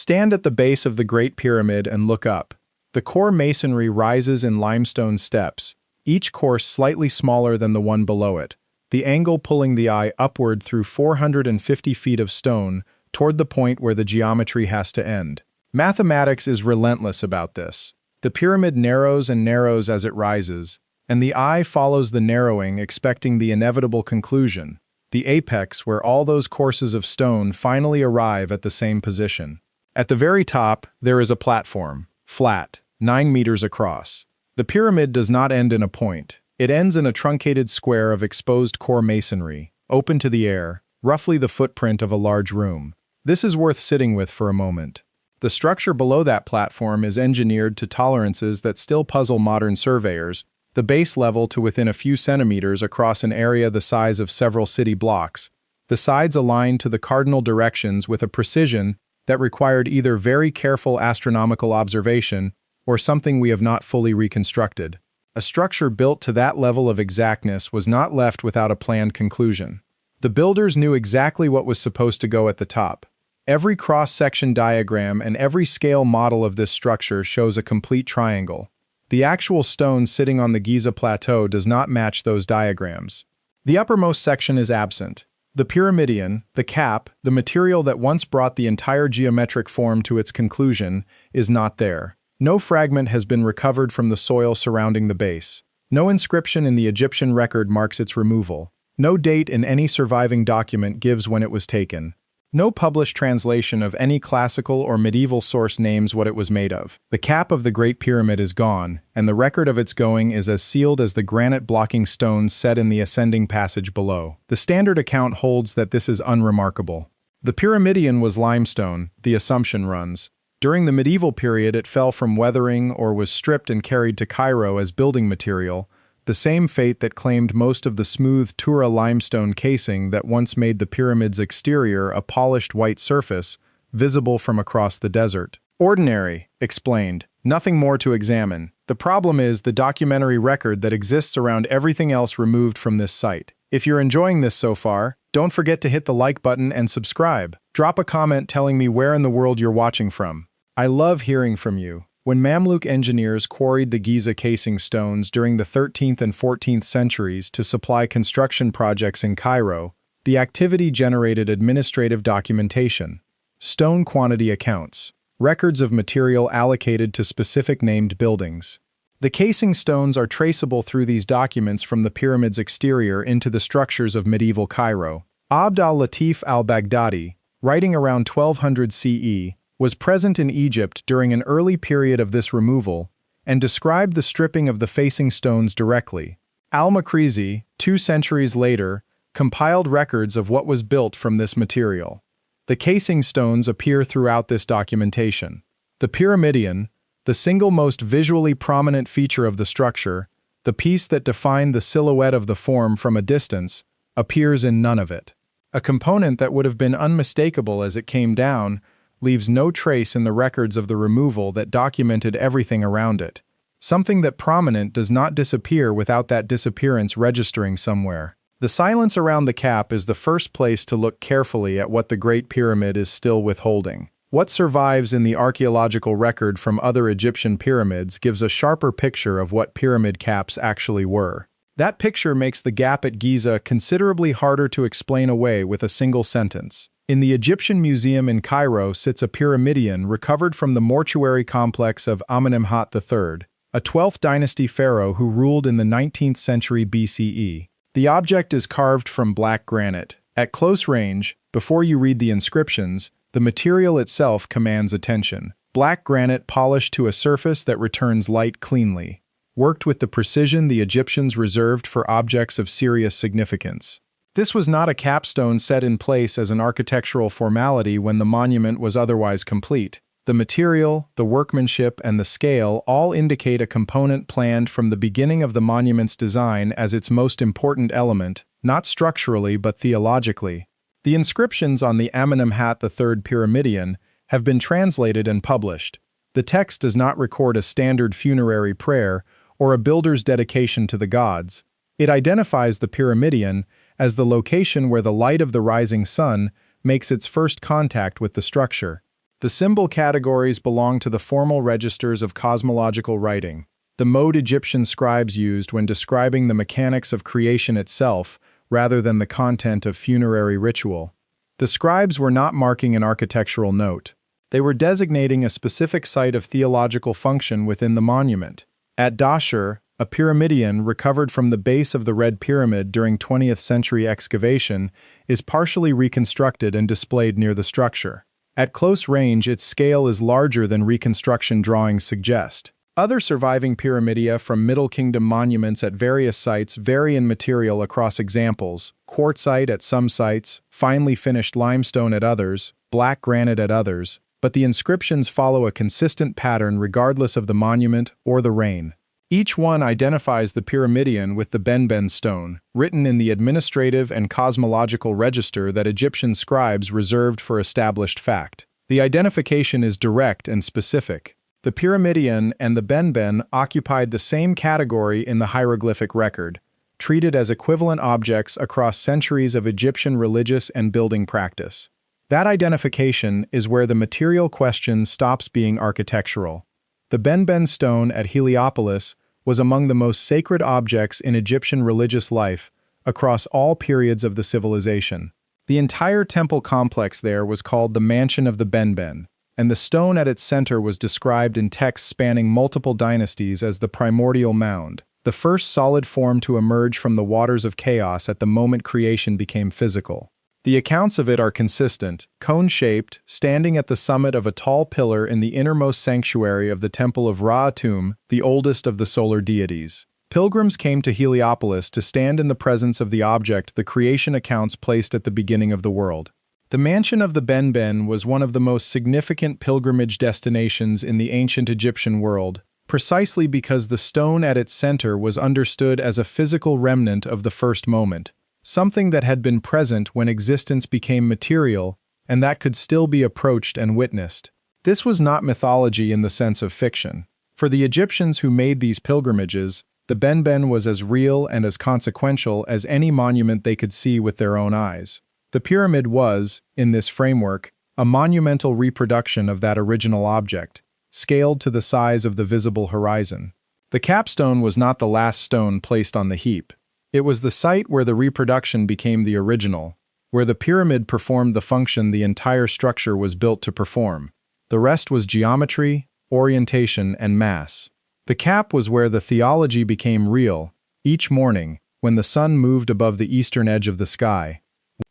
Stand at the base of the Great Pyramid and look up. The core masonry rises in limestone steps, each course slightly smaller than the one below it, the angle pulling the eye upward through 450 feet of stone toward the point where the geometry has to end. Mathematics is relentless about this. The pyramid narrows and narrows as it rises, and the eye follows the narrowing, expecting the inevitable conclusion, the apex where all those courses of stone finally arrive at the same position. At the very top, there is a platform, flat, 9 meters across. The pyramid does not end in a point. It ends in a truncated square of exposed core masonry, open to the air, roughly the footprint of a large room. This is worth sitting with for a moment. The structure below that platform is engineered to tolerances that still puzzle modern surveyors, the base level to within a few centimeters across an area the size of several city blocks, the sides aligned to the cardinal directions with a precision that required either very careful astronomical observation or something we have not fully reconstructed. A structure built to that level of exactness was not left without a planned conclusion. The builders knew exactly what was supposed to go at the top. Every cross-section diagram and every scale model of this structure shows a complete triangle. The actual stone sitting on the Giza plateau does not match those diagrams. The uppermost section is absent. The Pyramidion, the cap, the material that once brought the entire geometric form to its conclusion, is not there. No fragment has been recovered from the soil surrounding the base. No inscription in the Egyptian record marks its removal. No date in any surviving document gives when it was taken. No published translation of any classical or medieval source names what it was made of. The cap of the Great Pyramid is gone, and the record of its going is as sealed as the granite-blocking stones set in the ascending passage below. The standard account holds that this is unremarkable. The Pyramidion was limestone, the assumption runs. During the medieval period it fell from weathering or was stripped and carried to Cairo as building material, the same fate that claimed most of the smooth Tura limestone casing that once made the pyramid's exterior a polished white surface, visible from across the desert. Ordinary, explained, nothing more to examine. The problem is the documentary record that exists around everything else removed from this site. If you're enjoying this so far, don't forget to hit the like button and subscribe. Drop a comment telling me where in the world you're watching from. I love hearing from you. When Mamluk engineers quarried the Giza casing stones during the 13th and 14th centuries to supply construction projects in Cairo, the activity generated administrative documentation, stone quantity accounts, records of material allocated to specific named buildings. The casing stones are traceable through these documents from the pyramid's exterior into the structures of medieval Cairo. Abd al-Latif al-Baghdadi, writing around 1200 CE, was present in Egypt during an early period of this removal, and described the stripping of the facing stones directly. Al-Maqrizi, 2 centuries later, compiled records of what was built from this material. The casing stones appear throughout this documentation. The Pyramidion, the single most visually prominent feature of the structure, the piece that defined the silhouette of the form from a distance, appears in none of it. A component that would have been unmistakable as it came down leaves no trace in the records of the removal that documented everything around it. Something that prominent does not disappear without that disappearance registering somewhere. The silence around the cap is the first place to look carefully at what the Great Pyramid is still withholding. What survives in the archaeological record from other Egyptian pyramids gives a sharper picture of what pyramid caps actually were. That picture makes the gap at Giza considerably harder to explain away with a single sentence. In the Egyptian Museum in Cairo sits a Pyramidion recovered from the mortuary complex of Amenemhat III, a 12th dynasty pharaoh who ruled in the 19th century BCE. The object is carved from black granite. At close range, before you read the inscriptions, the material itself commands attention. Black granite polished to a surface that returns light cleanly, worked with the precision the Egyptians reserved for objects of serious significance. This was not a capstone set in place as an architectural formality when the monument was otherwise complete. The material, the workmanship, and the scale all indicate a component planned from the beginning of the monument's design as its most important element, not structurally but theologically. The inscriptions on the Amenemhat III Pyramidion have been translated and published. The text does not record a standard funerary prayer or a builder's dedication to the gods. It identifies the Pyramidion as the location where the light of the rising sun makes its first contact with the structure. The symbol categories belong to the formal registers of cosmological writing, the mode Egyptian scribes used when describing the mechanics of creation itself rather than the content of funerary ritual. The scribes were not marking an architectural note. They were designating a specific site of theological function within the monument. At Dashur, a Pyramidion recovered from the base of the Red Pyramid during 20th century excavation is partially reconstructed and displayed near the structure. At close range, its scale is larger than reconstruction drawings suggest. Other surviving pyramidia from Middle Kingdom monuments at various sites vary in material across examples: quartzite at some sites, finely finished limestone at others, black granite at others, but the inscriptions follow a consistent pattern regardless of the monument or the reign. Each one identifies the Pyramidion with the Benben stone, written in the administrative and cosmological register that Egyptian scribes reserved for established fact. The identification is direct and specific. The Pyramidion and the Benben occupied the same category in the hieroglyphic record, treated as equivalent objects across centuries of Egyptian religious and building practice. That identification is where the material question stops being architectural. The Benben stone at Heliopolis was among the most sacred objects in Egyptian religious life across all periods of the civilization. The entire temple complex there was called the Mansion of the Benben, and the stone at its center was described in texts spanning multiple dynasties as the primordial mound, the first solid form to emerge from the waters of chaos at the moment creation became physical. The accounts of it are consistent, cone-shaped, standing at the summit of a tall pillar in the innermost sanctuary of the temple of Ra-Atum, the oldest of the solar deities. Pilgrims came to Heliopolis to stand in the presence of the object the creation accounts placed at the beginning of the world. The Mansion of the Benben was one of the most significant pilgrimage destinations in the ancient Egyptian world, precisely because the stone at its center was understood as a physical remnant of the first moment, something that had been present when existence became material and that could still be approached and witnessed. This was not mythology in the sense of fiction. For the Egyptians who made these pilgrimages, the Benben was as real and as consequential as any monument they could see with their own eyes. The pyramid was, in this framework, a monumental reproduction of that original object, scaled to the size of the visible horizon. The capstone was not the last stone placed on the heap. It was the site where the reproduction became the original, where the pyramid performed the function the entire structure was built to perform. The rest was geometry, orientation, and mass. The cap was where the theology became real, each morning, when the sun moved above the eastern edge of the sky.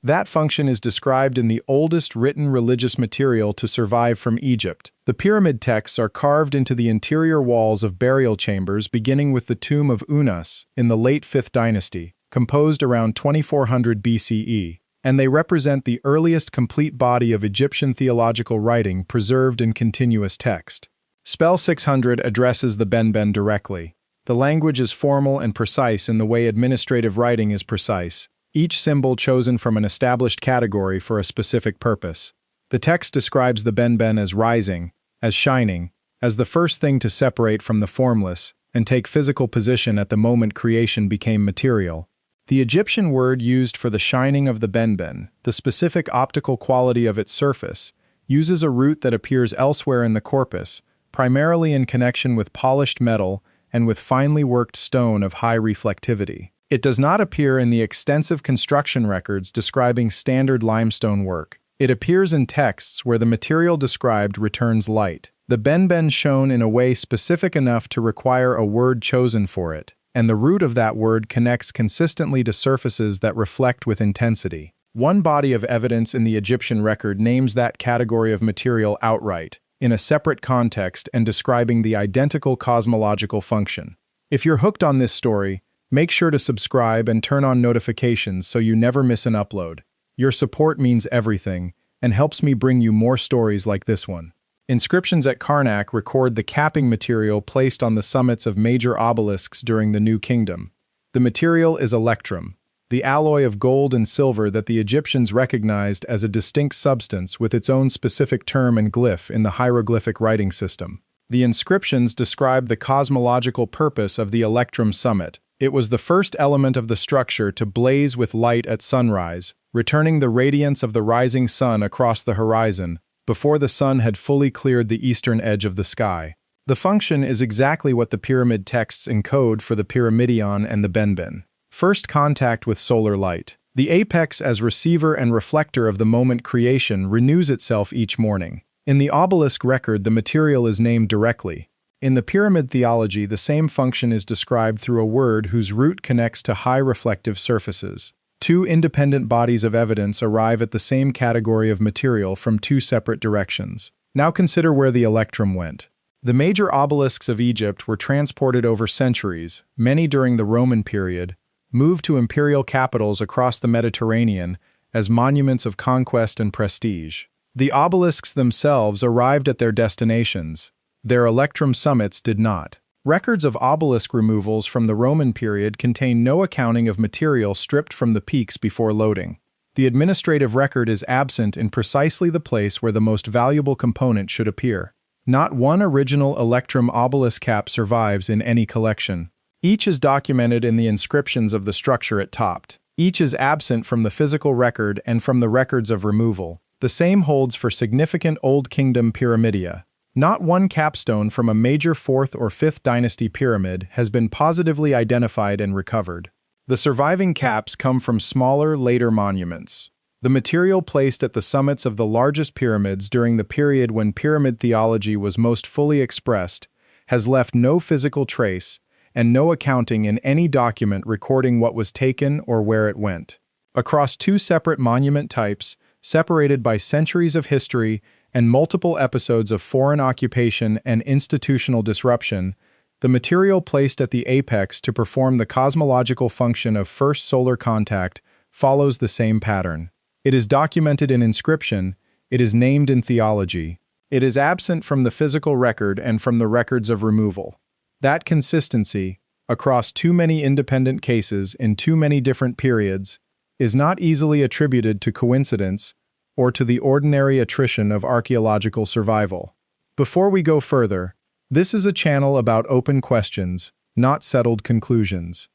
That function is described in the oldest written religious material to survive from Egypt. The pyramid texts are carved into the interior walls of burial chambers beginning with the tomb of Unas in the late 5th dynasty, composed around 2400 BCE, and they represent the earliest complete body of Egyptian theological writing preserved in continuous text. Spell 600 addresses the Benben directly. The language is formal and precise in the way administrative writing is precise, each symbol chosen from an established category for a specific purpose. The text describes the Benben as rising, as shining, as the first thing to separate from the formless and take physical position at the moment creation became material. The Egyptian word used for the shining of the Benben, the specific optical quality of its surface, uses a root that appears elsewhere in the corpus, primarily in connection with polished metal and with finely worked stone of high reflectivity. It does not appear in the extensive construction records describing standard limestone work. It appears in texts where the material described returns light. The Benben shone in a way specific enough to require a word chosen for it, and the root of that word connects consistently to surfaces that reflect with intensity. One body of evidence in the Egyptian record names that category of material outright, in a separate context and describing the identical cosmological function. If you're hooked on this story, make sure to subscribe and turn on notifications so you never miss an upload. Your support means everything and helps me bring you more stories like this one. Inscriptions at Karnak record the capping material placed on the summits of major obelisks during the New Kingdom. The material is Electrum, the alloy of gold and silver that the Egyptians recognized as a distinct substance with its own specific term and glyph in the hieroglyphic writing system. The inscriptions describe the cosmological purpose of the Electrum summit. It was the first element of the structure to blaze with light at sunrise, returning the radiance of the rising sun across the horizon, before the sun had fully cleared the eastern edge of the sky. The function is exactly what the pyramid texts encode for the Pyramidion and the Benben. First contact with solar light. The apex as receiver and reflector of the moment creation renews itself each morning. In the Obelisk record, the material is named directly. In the pyramid theology, the same function is described through a word whose root connects to high reflective surfaces. Two independent bodies of evidence arrive at the same category of material from two separate directions. Now consider where the Electrum went. The major obelisks of Egypt were transported over centuries, many during the Roman period, moved to imperial capitals across the Mediterranean as monuments of conquest and prestige. The obelisks themselves arrived at their destinations. Their Electrum summits did not. Records of obelisk removals from the Roman period contain no accounting of material stripped from the peaks before loading. The administrative record is absent in precisely the place where the most valuable component should appear. Not one original Electrum obelisk cap survives in any collection. Each is documented in the inscriptions of the structure it topped. Each is absent from the physical record and from the records of removal. The same holds for significant Old Kingdom pyramidia. Not one capstone from a major 4th or 5th dynasty pyramid has been positively identified and recovered. The surviving caps come from smaller, later monuments. The material placed at the summits of the largest pyramids during the period when pyramid theology was most fully expressed has left no physical trace and no accounting in any document recording what was taken or where it went. Across two separate monument types, separated by centuries of history and multiple episodes of foreign occupation and institutional disruption, the material placed at the apex to perform the cosmological function of first solar contact follows the same pattern. It is documented in inscription, it is named in theology. It is absent from the physical record and from the records of removal. That consistency, across too many independent cases in too many different periods, is not easily attributed to coincidence or to the ordinary attrition of archaeological survival. Before we go further, this is a channel about open questions, not settled conclusions.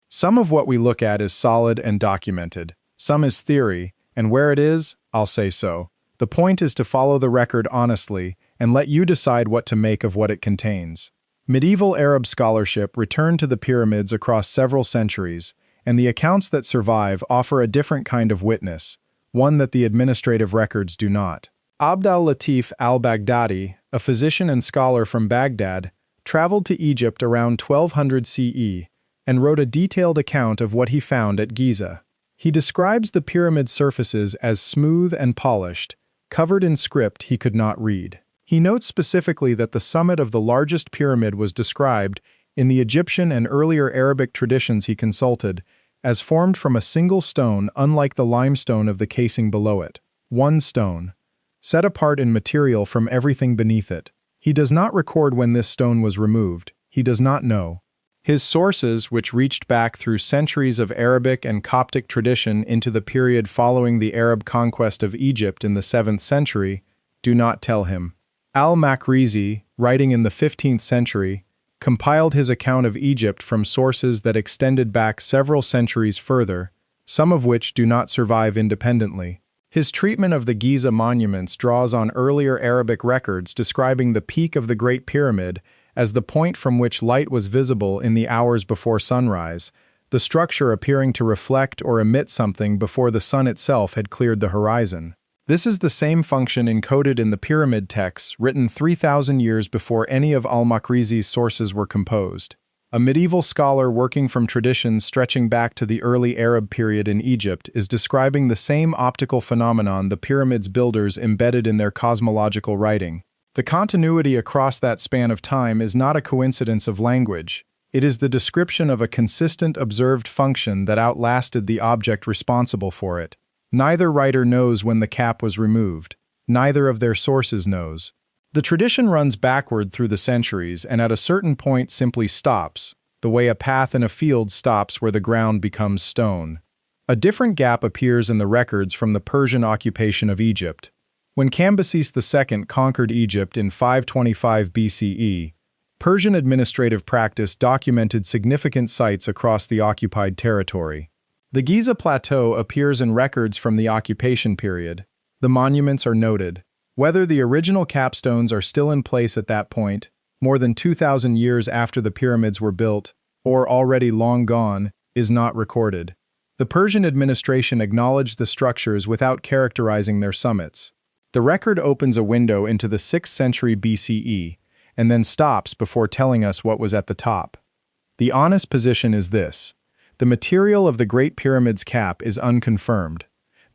Some of what we look at is solid and documented. Some is theory, and where it is, I'll say so. The point is to follow the record honestly and let you decide what to make of what it contains. Medieval Arab scholarship returned to the pyramids across several centuries, and the accounts that survive offer a different kind of witness, one that the administrative records do not. al-Latif al-Baghdadi, a physician and scholar from Baghdad, traveled to Egypt around 1200 CE and wrote a detailed account of what he found at Giza. He describes the pyramid surfaces as smooth and polished, covered in script he could not read. He notes specifically that the summit of the largest pyramid was described, in the Egyptian and earlier Arabic traditions he consulted, as formed from a single stone unlike the limestone of the casing below it. One stone, set apart in material from everything beneath it. He does not record when this stone was removed. He does not know. His sources, which reached back through centuries of Arabic and Coptic tradition into the period following the Arab conquest of Egypt in the 7th century, do not tell him. Al-Maqrizi, writing in the 15th century, compiled his account of Egypt from sources that extended back several centuries further, some of which do not survive independently. His treatment of the Giza monuments draws on earlier Arabic records describing the peak of the Great Pyramid as the point from which light was visible in the hours before sunrise, the structure appearing to reflect or emit something before the sun itself had cleared the horizon. This is the same function encoded in the pyramid texts written 3,000 years before any of al-Maqrizi's sources were composed. A medieval scholar working from traditions stretching back to the early Arab period in Egypt is describing the same optical phenomenon the pyramid's builders embedded in their cosmological writing. The continuity across that span of time is not a coincidence of language. It is the description of a consistent observed function that outlasted the object responsible for it. Neither writer knows when the cap was removed. Neither of their sources knows. The tradition runs backward through the centuries and at a certain point simply stops, the way a path in a field stops where the ground becomes stone. A different gap appears in the records from the Persian occupation of Egypt. When Cambyses II conquered Egypt in 525 BCE, Persian administrative practice documented significant sites across the occupied territory. The Giza Plateau appears in records from the occupation period. The monuments are noted. Whether the original capstones are still in place at that point, more than 2,000 years after the pyramids were built, or already long gone, is not recorded. The Persian administration acknowledged the structures without characterizing their summits. The record opens a window into the 6th century BCE, and then stops before telling us what was at the top. The honest position is this: the material of the Great Pyramid's cap is unconfirmed.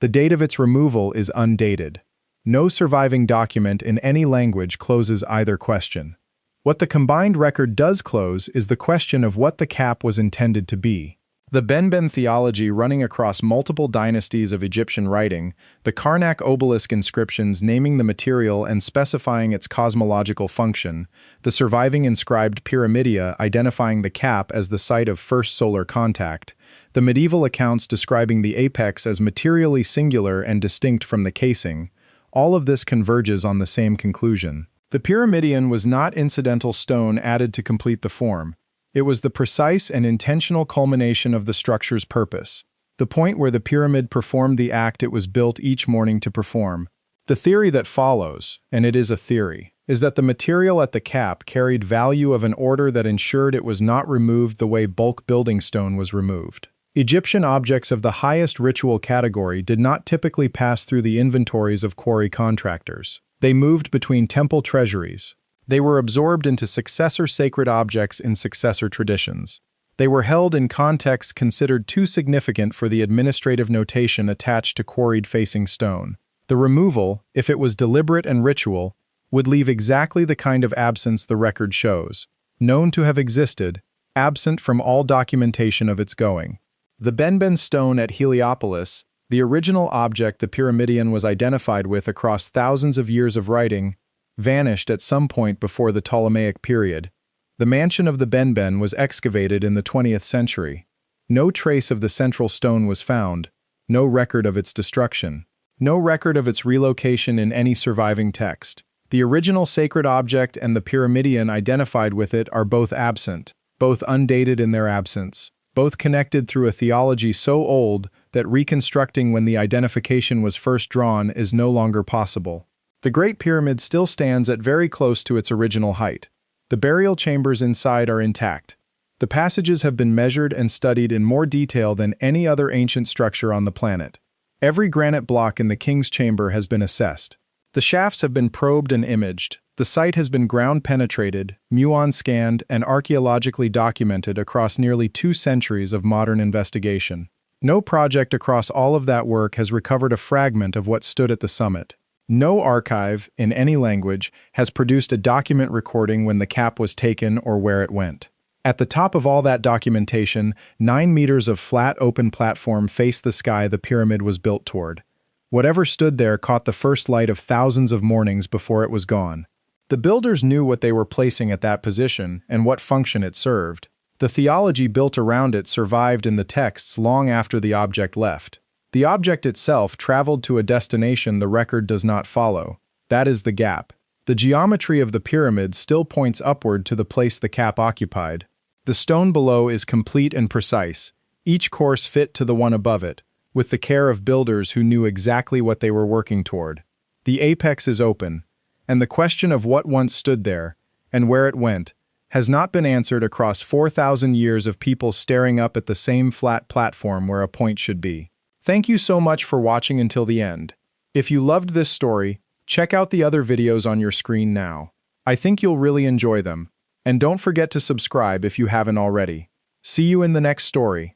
The date of its removal is undated. No surviving document in any language closes either question. What the combined record does close is the question of what the cap was intended to be. The Benben theology running across multiple dynasties of Egyptian writing, the Karnak obelisk inscriptions naming the material and specifying its cosmological function, the surviving inscribed pyramidia identifying the cap as the site of first solar contact, the medieval accounts describing the apex as materially singular and distinct from the casing, all of this converges on the same conclusion. The Pyramidion was not incidental stone added to complete the form. It was the precise and intentional culmination of the structure's purpose, the point where the pyramid performed the act it was built each morning to perform. The theory that follows, and it is a theory, is that the material at the cap carried value of an order that ensured it was not removed the way bulk building stone was removed. Egyptian objects of the highest ritual category did not typically pass through the inventories of quarry contractors. They moved between temple treasuries. They were absorbed into successor sacred objects in successor traditions. They were held in contexts considered too significant for the administrative notation attached to quarried-facing stone. The removal, if it was deliberate and ritual, would leave exactly the kind of absence the record shows, known to have existed, absent from all documentation of its going. The Benben stone at Heliopolis, the original object the Pyramidion was identified with across thousands of years of writing, vanished at some point before the Ptolemaic period. The mansion of the Benben was excavated in the 20th century. No trace of the central stone was found, no record of its destruction, no record of its relocation in any surviving text. The original sacred object and the Pyramidion identified with it are both absent, both undated in their absence, both connected through a theology so old that reconstructing when the identification was first drawn is no longer possible. The Great Pyramid still stands at very close to its original height. The burial chambers inside are intact. The passages have been measured and studied in more detail than any other ancient structure on the planet. Every granite block in the king's chamber has been assessed. The shafts have been probed and imaged. The site has been ground-penetrated, muon-scanned, and archaeologically documented across nearly 2 centuries of modern investigation. No project across all of that work has recovered a fragment of what stood at the summit. No archive, in any language, has produced a document recording when the cap was taken or where it went. At the top of all that documentation, 9 meters of flat open platform faced the sky the pyramid was built toward. Whatever stood there caught the first light of thousands of mornings before it was gone. The builders knew what they were placing at that position and what function it served. The theology built around it survived in the texts long after the object left. The object itself traveled to a destination the record does not follow. That is the gap. The geometry of the pyramid still points upward to the place the cap occupied. The stone below is complete and precise, each course fit to the one above it, with the care of builders who knew exactly what they were working toward. The apex is open, and the question of what once stood there, and where it went, has not been answered across 4,000 years of people staring up at the same flat platform where a point should be. Thank you so much for watching until the end. If you loved this story, check out the other videos on your screen now. I think you'll really enjoy them. And don't forget to subscribe if you haven't already. See you in the next story.